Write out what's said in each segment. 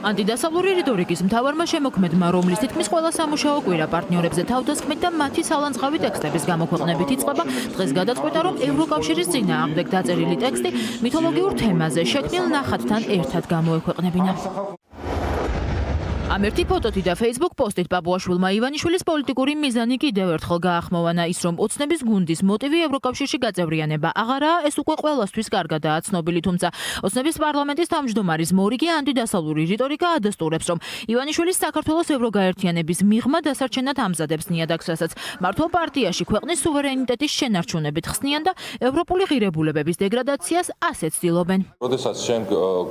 Ანტიდასავლური რიტორიკის მთავარმა შემოქმედმა, რომლის თითქმის ყველა სამუშაო კვირა პარტნიორებზე თავდასხმით და მათი სალანძღავი ტექსტების გამოქვეყნებით იწყება, დღეს გადაწყვიტა, რომ ევროკავშირის წინააღმდეგ დაწერილი ტექსტი მითოლოგიურ თემაზე შექმნილ ნახატთან ერთად გამოექვეყნებინა. Ამ ერთი ფოტოთი და Facebook პოსტით პაპუაშვილმა ივანიშვილის პოლიტიკური მიზანი კიდევ ერთხელ გაახმოვანა ის, რომ ოცნების გუნდის მოტივი ევროკავშირში გაწევრიანება აღარაა, ეს უკვე ყველასთვის კარგადაა ცნობილი, თუმცა ოცნების პარლამენტის თავმჯდომარის მორიგი ანტიდასავლური რიტორიკა ადასტურებს, რომ ივანიშვილის საქართველოს ევროგაერთიანების მიღმა დასარჩენად ამზადებს ნიადაგს, რასაც მართლ პარტიაში ქვეყნის სუვერენიტეტის შენარჩუნებით ხსნიან და ევროპული ღირებულებების დეგრადაციას ასეც ცდილობენ. როდესაც შენ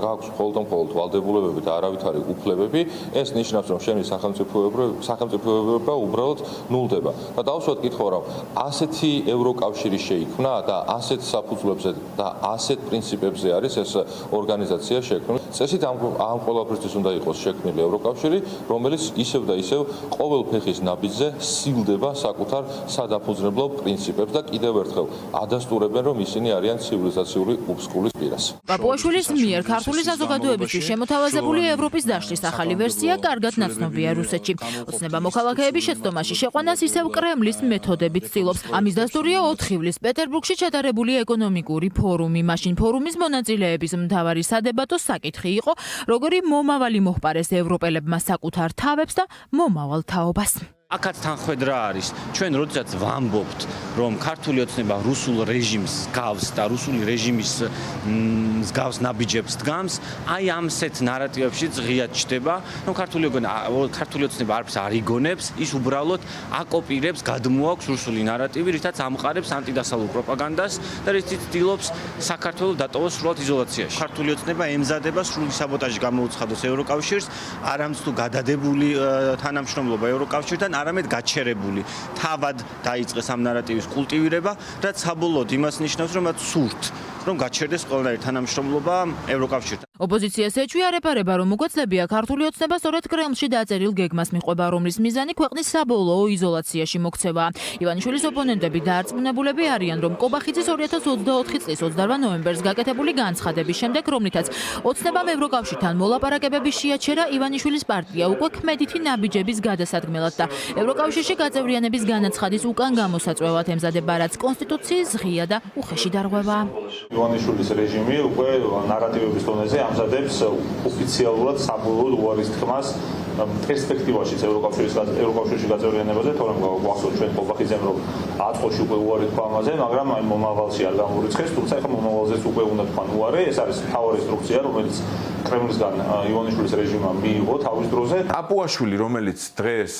გაქვს მხოლოდ ვალდებულებები და არავითარი უფლებები, ეს ნიშნავს, რომ შენი სახელმწიფოებრობა უბრალოდ ნულდება. და დავუშვათ კითხვა, რომ ასეთი ევროკავშირი შეიქმნა და ასეთ საფუძვლებზე და ასეთ პრინციპებზე არის ეს ორგანიზაცია შექმნილი. წესით ამ ყველაფრისთვის უნდა იყოს შექმნილი ევროკავშირი, რომელიც ისევ და ისევ ყოველ ფეხის ნაბიჯზე სილდება საკუთარ სადაფუძნებლო პრინციპებს და კიდევ ერთხელ ადასტურებენ, რომ ისინი არიან ცივილიზაციური უბსკულის პირას. პაპუაშვილის მიერ ქართული საზოგადოებისთვის შემოთავაზებული ევროპის დაშლის ახალი ვერსია კარგად ნაცნობია რუსეთში. ოცნება მოქალაქეების შეცდომაში შეყვანას ისევ კრემლის მეთოდებით ცდილობს. ამის დასტურია 4 ივლის პეტერბურგში ჩატარებული ეკონომიკური ფორუმი. მაშინ ფორუმის მონაწილეების მთავარი სადებატო საკითხი იყო, როგორი მომავალი მოჰყარეს ევროპელებმა საკუთარ თავებს და მომავალ თაობას. აქაც თანხმედრა არის. ჩვენ როდესაც ვამბობთ, რომ ქართული ოცნება რუსულ რეჟიმს გავს და რუსული რეჟიმის გავს ნაბიჯებს დგამს, აი ამსეთ ნარატივებში ღიად ჩდება, რომ ქართული ოცნება არც არ იგონებს, ის უბრალოდ აკოპირებს, გადმოაქვს რუსული ნარატივი, რითაც ამყარებს ანტიდასავლურ პროპაგანდას და რითიც ცდილობს საქართველოს დატოვოს სრულად იზოლაციაში. ქართული ოცნება ემზადება სრული საბოტაჟი გამოუცხადოს ევროკავშირს, არამც თუ გადადებული თანამშრომლობა ევროკავშირთან არამედ გაჩერებული თავად დაიწყეს ამ ნარატივის კულტივირება, რაც საბოლოოდ იმას ნიშნავს, რომ მათ სურთ, რომ გაჩერდეს ყველანაირი თანამშრომლობა ევროკავშირთან. ოპოზიციას ეჩვია, რომ უგვეცლებია ქართული ოცნება სწორედ კრემლში დაწერილ გეგმას მიყვება, რომლის მიზანი ქვეყნის საბოლოო იზოლაციაში მოქცევაა. ივანიშვილის ოპონენტები დაარწმუნებულები არიან, რომ კობახიძის 2024 წლის 28 ნოემბერს გაკეთებული განცხადების შემდეგ, რომლითაც ოცნებამ ევროკავშირთან მოლაპარაკებების შეაჩერა, ივანიშვილის პარტია უკვე ქმედითი ნაბიჯების გადასადგმელად და ევროკავშირში გაწევრიანების განაცხადის უკან გამოსაწვევად ემზადება, რაც კონსტიტუციის ღია და უხეში დარღვევაა. ივანიშვილის რეჟიმი უკვე ნარატივების დონეზე ამზადებს ოფიციალურად საბოლოოდ უარის თქმას პერსპექტივაშიც ევროკავშირში გაწევრიანებაზე, თორემ გვახსოვთ ჩვენ ყობახიძემ, რომ აწყოში უკვე უარი თქვა ამაზე, მაგრამ აი მომავალში არ გამორიცხეს, თუმცა ახლა მომავალზეც უკვე უნდა თქვან უარი, ეს არის მთავარი ინსტრუქცია, რომელიც კრემლისგან ივანიშვილის რეჟიმმა მიიღო თავის დროზე. პაპუაშვილი, რომელიც დღეს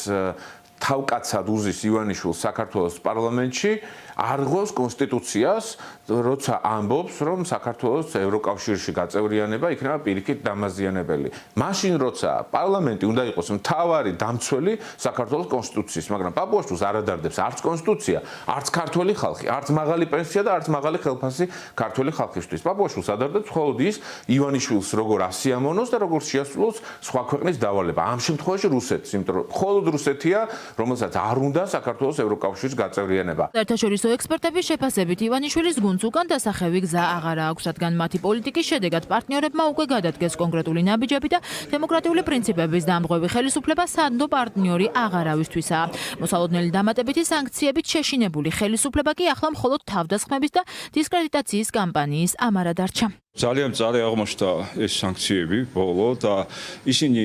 თავკაცად უზის ივანიშვილს საქართველოს პარლამენტში, არღვევს კონსტიტუციას, როცა ამბობს, რომ საქართველოს ევროკავშირში გაწევრიანება იქნება პირიქით დამაზიანებელი. მაშინ როცა პარლამენტი უნდა იყოს მთავარი დამცველი საქართველოს კონსტიტუციის, მაგრამ პაპუაშვილს არ ადარდებს არც კონსტიტუცია, არც ქართველი ხალხი, არც მაღალი პენსია და არც მაღალი ხელფასი ქართველი ხალხისთვის. პაპუაშვილს ადარდებს მხოლოდ ის ივანიშვილს როგორ ასიამონოს და როგორ შეასრულოს სხვა ქვეყნის დავალება. ამ შემთხვევაში რუსეთს, იმიტომ რომ მხოლოდ რუსეთია, რომელსაც არ უნდა საქართველოს ევროკავშირის გაწევრიანება. საერთაშორისო ექსპერტების შეფასებით ივანიშვილის გუნდს უკან დასახევი გზა აღარ აქვს, რადგან მათი პოლიტიკის შედეგად პარტნიორებმა უკვე გადადგეს კონკრეტული ნაბიჯები და დემოკრატიული პრინციპების დამღები ხელისუფლება სანდო პარტნიორი აღარავისთვისაა. მოსალოდნელი დამატებითი სანქციებით შეშინებული ხელისუფლება კი ახლა მხოლოდ თავდასხმების და დისკრედიტაციის კამპანიის ამარა დარჩა. ძალიან მწარე აღმოჩნდა ეს სანქციები ბოლო და ისინი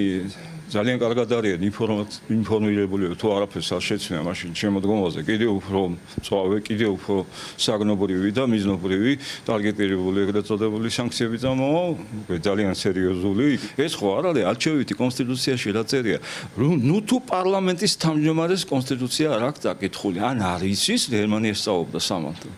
ძალიან კარგად არიან ინფორმირებული, თუ არაფერს არ შეცვია მაშინ შემოდგომაზე, კიდევ უფრო მწვავე, კიდევ უფრო საგნობრივი და მიზნობრივი ტარგეტირებული ეგრეთ წოდებული სანქციები წამოვა, ძალიან სერიოზული. ეს ხო არ არის არჩევითი კონსტიტუციაში დაწერია, რომ ნუ თუ პარლამენტის თავმჯდომარეს კონსტიტუცია არ აქვს დაკითხული, ან არის ის გერმანიაში სწავლობდა სამართლო.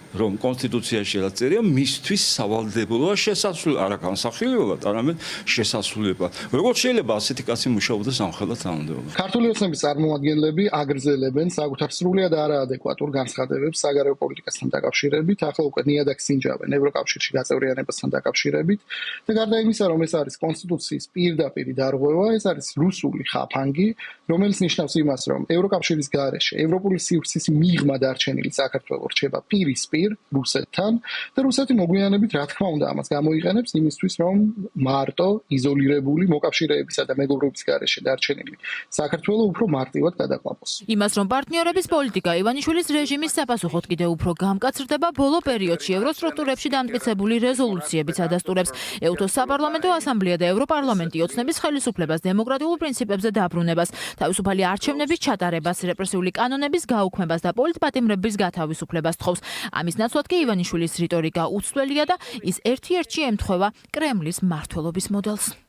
რომ კონსტიტუციაში დაწერია მისთვის სავალდებულოა შესაძლებელი არა განსახილველად, არამედ შესაძლებლობა. როგორც შეიძლება ასეთი კაცი მუშაობდა სამხედრო თანამდებობაში. ქართული ოცნების წარმომადგენლები აგრძელებენ საკუთარ სრულიად არაადეკვატურ განცხადებებს საგარეო პოლიტიკასთან დაკავშირებით, ახლა უკვე ნიადაგს ინჯავენ ევროკავშირში გაწევრიანებასთან დაკავშირებით და გარდა იმისა, რომ ეს არის კონსტიტუციის პირდაპირი დარღვევა, ეს არის რუსული ხაფანგი, რომელიც ნიშნავს იმას, რომ ევროკავშირის გარეშე ევროპული სივრცის მიღმა დარჩენილი საქართველო რჩება პირისპირ პირ რუსეთთან და რუსეთი მოგვიანებით რა თქმა უნდა ამას გამოიყენებს იმისთვის რომ მარტო იზოლირებული მოკავშირეებისა და მეგობრობის გარეშე დარჩენილი საქართველო უფრო მარტივად გადაყლაპოს. იმას რომ პარტნიორების პოლიტიკა ივანიშვილის რეჟიმის საფასუხოდ კიდევ უფრო გამკაცრდება ბოლო პერიოდში ევროსტრუქტურებში დამტკიცებული რეზოლუციებიც ადასტურებს ეუთოს საპარლამენტო ასამბლეა და ევროპარლამენტი ოცნების ხელისუფლებას დემოკრატიულ პრინციპებზე დაბრუნებას, თავისუფალი არჩევნების ჩატარებას, რეპრესიული კანონების გაუქმებას და პოლიტპატიმრების გათავისუფლებას თხოვს. ამის ნაცვლად კი ივანიშვილის რიტორიკა უცვლელია და ის ერთ-ერთში ემთხვევა კრემლის მმართველობის მოდელს.